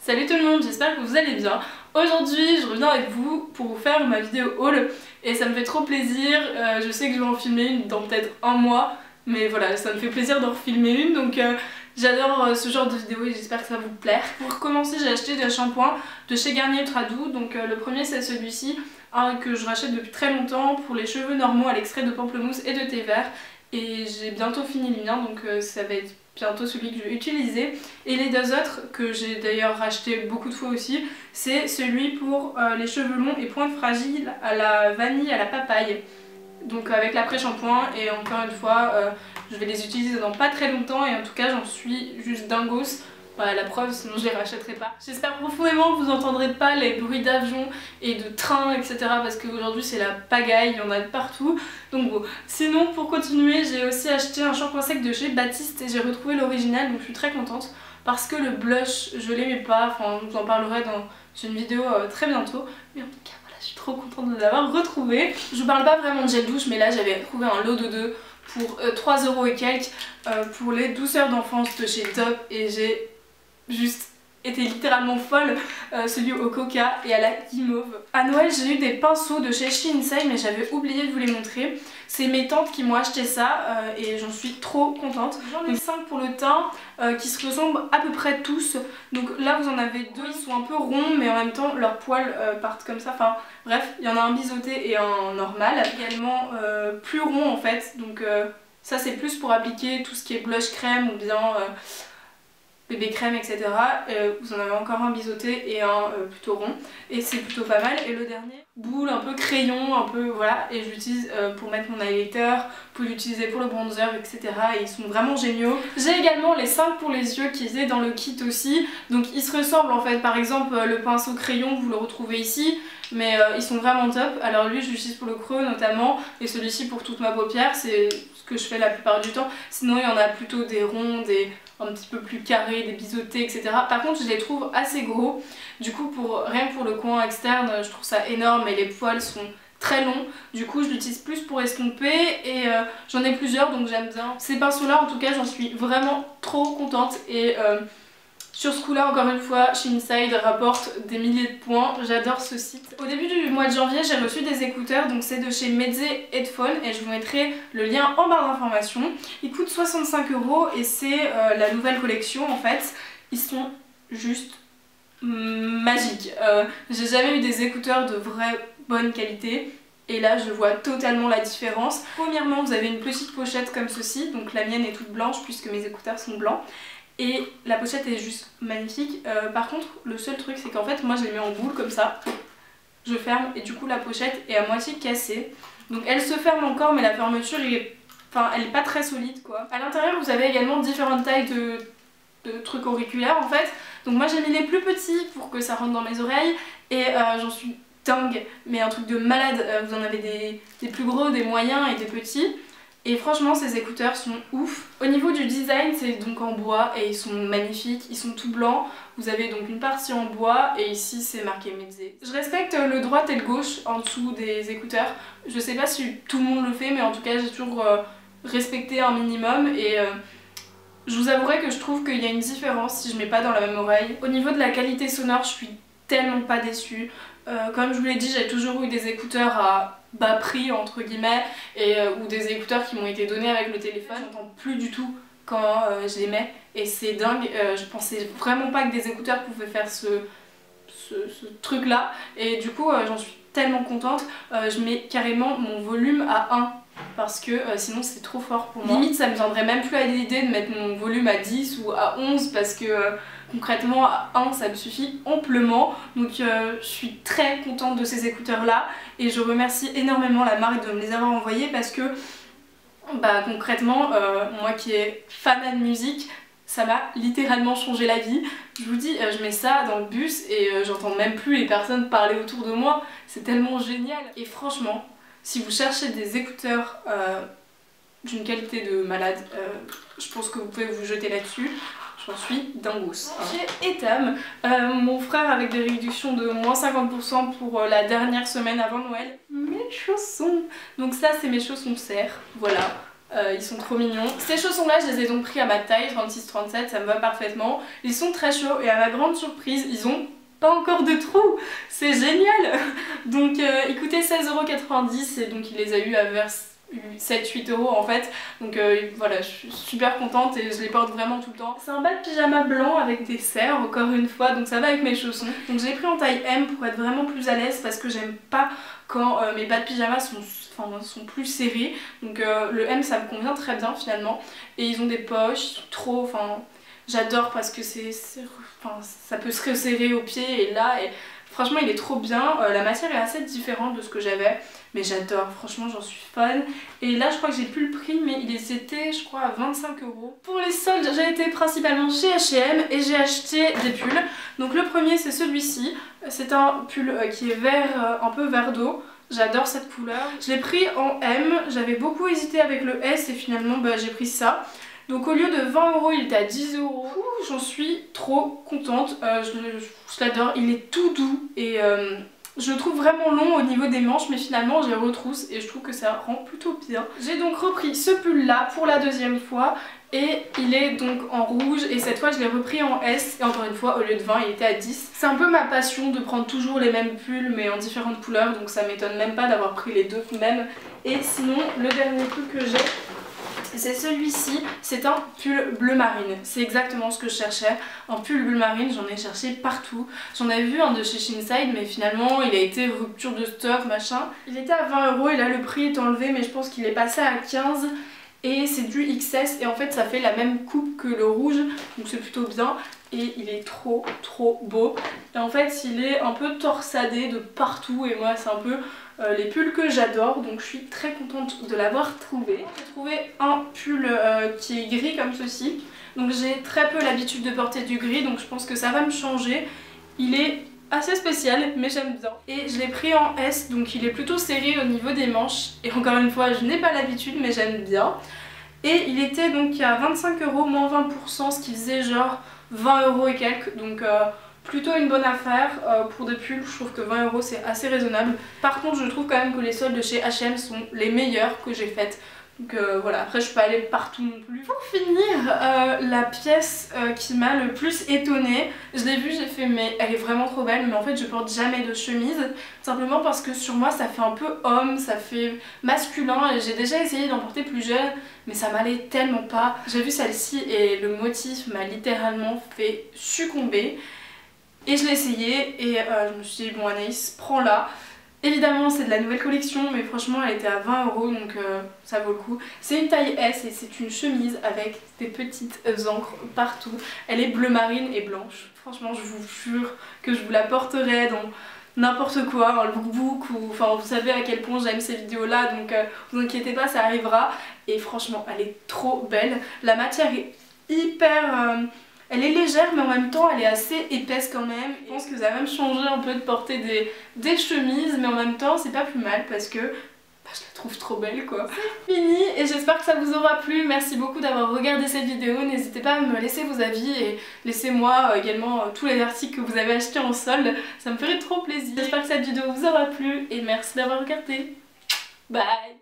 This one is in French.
Salut tout le monde, j'espère que vous allez bien. Aujourd'hui je reviens avec vous pour vous faire ma vidéo haul et ça me fait trop plaisir. Je sais que je vais en filmer une dans peut-être un mois, mais voilà, ça me fait plaisir d'en filmer une, donc j'adore ce genre de vidéo et j'espère que ça va vous plaire. Pour commencer, j'ai acheté des shampoings de chez Garnier Ultra Doux. Donc le premier c'est celui-ci, que je rachète depuis très longtemps pour les cheveux normaux à l'extrait de pamplemousse et de thé vert. Et j'ai bientôt fini le mien, donc ça va être bientôt celui que je vais utiliser. Et les deux autres, que j'ai d'ailleurs racheté beaucoup de fois aussi, c'est celui pour les cheveux longs et pointes fragiles à la vanille, à la papaye. Donc avec l'après-shampoing, et encore une fois, je vais les utiliser dans pas très longtemps et en tout cas j'en suis juste dingos. Voilà, la preuve, sinon je les rachèterai pas. J'espère profondément que vous entendrez pas les bruits d'avions et de trains, etc. parce qu'aujourd'hui c'est la pagaille, il y en a de partout. Donc bon, sinon pour continuer, j'ai aussi acheté un shampoing sec de chez Baptiste et j'ai retrouvé l'original, donc je suis très contente. Parce que le blush, je l'aimais pas, enfin je vous en parlerai dans une vidéo très bientôt. Mais en tout cas voilà, je suis trop contente de l'avoir retrouvé. Je vous parle pas vraiment de gel douche, mais là j'avais trouvé un lot de 2 pour 3 € et quelques pour les douceurs d'enfance de chez Top et j'ai juste été littéralement folle, celui au coca et à la guimauve. À Noël j'ai eu des pinceaux de chez Shinsei mais j'avais oublié de vous les montrer. C'est mes tantes qui m'ont acheté ça et j'en suis trop contente. J'en ai 5 pour le teint qui se ressemblent à peu près tous. Donc là vous en avez 2, ils sont un peu ronds mais en même temps leurs poils partent comme ça. Enfin bref, il y en a un biseauté et un normal. Également plus rond en fait, donc ça c'est plus pour appliquer tout ce qui est blush crème ou bien bébé crème, etc. Vous en avez encore un biseauté et un plutôt rond et c'est plutôt pas mal. Et le dernier, boule, un peu crayon, un peu voilà, et j'utilise pour mettre mon highlighter, pour l'utiliser pour le bronzer, etc. Et ils sont vraiment géniaux. J'ai également les 5 pour les yeux qui étaient dans le kit aussi, donc ils se ressemblent en fait. Par exemple le pinceau crayon vous le retrouvez ici, mais ils sont vraiment top. Alors lui je l'utilise pour le creux notamment et celui-ci pour toute ma paupière, c'est ce que je fais la plupart du temps. Sinon il y en a plutôt des ronds, des un petit peu plus carrés, des biseautés, etc. Par contre je les trouve assez gros, du coup rien que pour le coin externe je trouve ça énorme et les poils sont très longs, du coup je l'utilise plus pour estomper et j'en ai plusieurs donc j'aime bien. Ces pinceaux là en tout cas j'en suis vraiment trop contente et sur ce coup là encore une fois Shinsei rapporte des milliers de points, j'adore ce site. Au début du mois de janvier j'ai reçu des écouteurs, donc c'est de chez Medze Headphone et je vous mettrai le lien en barre d'informations. Ils coûtent 65 € et c'est la nouvelle collection en fait. Ils sont juste magiques. J'ai jamais eu des écouteurs de vraie bonne qualité. Et là je vois totalement la différence. Premièrement vous avez une petite pochette comme ceci, donc la mienne est toute blanche puisque mes écouteurs sont blancs. Et la pochette est juste magnifique. Par contre le seul truc c'est qu'en fait moi je les mets en boule comme ça. Je ferme et du coup la pochette est à moitié cassée. Donc elle se ferme encore mais la fermeture est... Enfin elle est pas très solide quoi. À l'intérieur vous avez également différentes tailles de trucs auriculaires en fait. Donc moi j'ai mis les plus petits pour que ça rentre dans mes oreilles. Et j'en suis dingue. Mais un truc de malade. Vous en avez des plus gros, des moyens et des petits. Et franchement ces écouteurs sont ouf. Au niveau du design c'est donc en bois et ils sont magnifiques, ils sont tout blancs. Vous avez donc une partie en bois et ici c'est marqué Medze. Je respecte le droite et le gauche en dessous des écouteurs. Je sais pas si tout le monde le fait mais en tout cas j'ai toujours respecté un minimum et je vous avouerai que je trouve qu'il y a une différence si je mets pas dans la même oreille. Au niveau de la qualité sonore je suis tellement pas déçue. Comme je vous l'ai dit j'ai toujours eu des écouteurs à bas prix entre guillemets et, ou des écouteurs qui m'ont été donnés avec le téléphone. J'entends plus du tout quand je les mets et c'est dingue. Je pensais vraiment pas que des écouteurs pouvaient faire ce truc là et du coup j'en suis tellement contente. Je mets carrément mon volume à 1 parce que sinon c'est trop fort pour moi. Limite ça me viendrait même plus à l'idée de mettre mon volume à 10 ou à 11 parce que concrètement à 1 ça me suffit amplement. Donc je suis très contente de ces écouteurs là et je remercie énormément la marque de me les avoir envoyés parce que bah concrètement moi qui est fan de musique ça m'a littéralement changé la vie. Je vous dis, je mets ça dans le bus et j'entends même plus les personnes parler autour de moi. C'est tellement génial. Et franchement, si vous cherchez des écouteurs d'une qualité de malade, je pense que vous pouvez vous jeter là-dessus. J'en suis dingos. Chez Etam, mon frère avec des réductions de moins 50% pour la dernière semaine avant Noël. Mes chaussons. Donc ça c'est mes chaussons serre, voilà. Ils sont trop mignons. Ces chaussons là je les ai donc pris à ma taille 36-37, ça me va parfaitement. Ils sont très chauds et à ma grande surprise ils ont pas encore de trous, c'est génial. Donc ils coûtaient 16,90€ et donc il les a eu à vers 7-8€ en fait, donc voilà, je suis super contente et je les porte vraiment tout le temps. C'est un bas de pyjama blanc avec des serres encore une fois, donc ça va avec mes chaussons. Donc je l'ai pris en taille M pour être vraiment plus à l'aise parce que j'aime pas quand mes bas de pyjama sont plus serrés, donc le M ça me convient très bien finalement. Et ils ont des poches, trop, j'adore parce que ça peut se resserrer au pied et là, et franchement il est trop bien. La matière est assez différente de ce que j'avais, mais j'adore, franchement j'en suis fan. Et là je crois que j'ai plus le prix, mais ils étaient je crois à 25€. Pour les soldes j'ai été principalement chez H&M et j'ai acheté des pulls. Donc le premier c'est celui-ci, c'est un pull qui est vert, un peu vert d'eau. J'adore cette couleur. Je l'ai pris en M, j'avais beaucoup hésité avec le S et finalement j'ai pris ça. Donc au lieu de 20€, il était à 10€. J'en suis trop contente, je l'adore, il est tout doux et je le trouve vraiment long au niveau des manches, mais finalement j'ai retrousse et je trouve que ça rend plutôt bien. J'ai donc repris ce pull là pour la deuxième fois et il est donc en rouge et cette fois je l'ai repris en S et encore une fois au lieu de 20 il était à 10. C'est un peu ma passion de prendre toujours les mêmes pulls mais en différentes couleurs, donc ça m'étonne même pas d'avoir pris les deux mêmes. Et sinon le dernier pull que j'ai, c'est celui-ci, c'est un pull bleu marine, c'est exactement ce que je cherchais. Un pull bleu marine, j'en ai cherché partout. J'en avais vu un de chez Sheenside mais finalement il a été rupture de stock machin. Il était à 20€ et là le prix est enlevé, mais je pense qu'il est passé à 15 et c'est du XS et en fait ça fait la même coupe que le rouge, donc c'est plutôt bien. Et il est trop beau. Et en fait il est un peu torsadé de partout et moi c'est un peu les pulls que j'adore, donc je suis très contente de l'avoir trouvé. J'ai trouvé un pull qui est gris comme ceci, donc j'ai très peu l'habitude de porter du gris, donc je pense que ça va me changer. Il est assez spécial mais j'aime bien. Et je l'ai pris en S, donc il est plutôt serré au niveau des manches et encore une fois je n'ai pas l'habitude mais j'aime bien. Et il était donc à 25€, moins 20%, ce qui faisait genre 20€ et quelques, donc plutôt une bonne affaire pour des pulls. Je trouve que 20€ c'est assez raisonnable. Par contre je trouve quand même que les soldes de chez H&M sont les meilleurs que j'ai faites. Donc voilà, après je suis pas allée partout non plus. Pour finir, la pièce qui m'a le plus étonnée, je l'ai vue, j'ai fait mais elle est vraiment trop belle, mais en fait je porte jamais de chemise, simplement parce que sur moi ça fait un peu homme, ça fait masculin, et j'ai déjà essayé d'en porter plus jeune, mais ça m'allait tellement pas. J'ai vu celle-ci et le motif m'a littéralement fait succomber. Et je l'ai essayé et je me suis dit bon Anaïs, prends-la. Évidemment c'est de la nouvelle collection mais franchement elle était à 20€ donc ça vaut le coup. C'est une taille S et c'est une chemise avec des petites encres partout. Elle est bleu marine et blanche. Franchement je vous jure que je vous la porterai dans n'importe quoi, un lookbook ou enfin vous savez à quel point j'aime ces vidéos là, donc vous inquiétez pas, ça arrivera. Et franchement elle est trop belle. La matière est hyper... elle est légère mais en même temps elle est assez épaisse quand même. Je pense que ça va me changer un peu de porter des chemises, mais en même temps c'est pas plus mal parce que je la trouve trop belle quoi. C'est fini et j'espère que ça vous aura plu. Merci beaucoup d'avoir regardé cette vidéo. N'hésitez pas à me laisser vos avis et laissez-moi également tous les articles que vous avez achetés en solde. Ça me ferait trop plaisir. J'espère que cette vidéo vous aura plu et merci d'avoir regardé. Bye.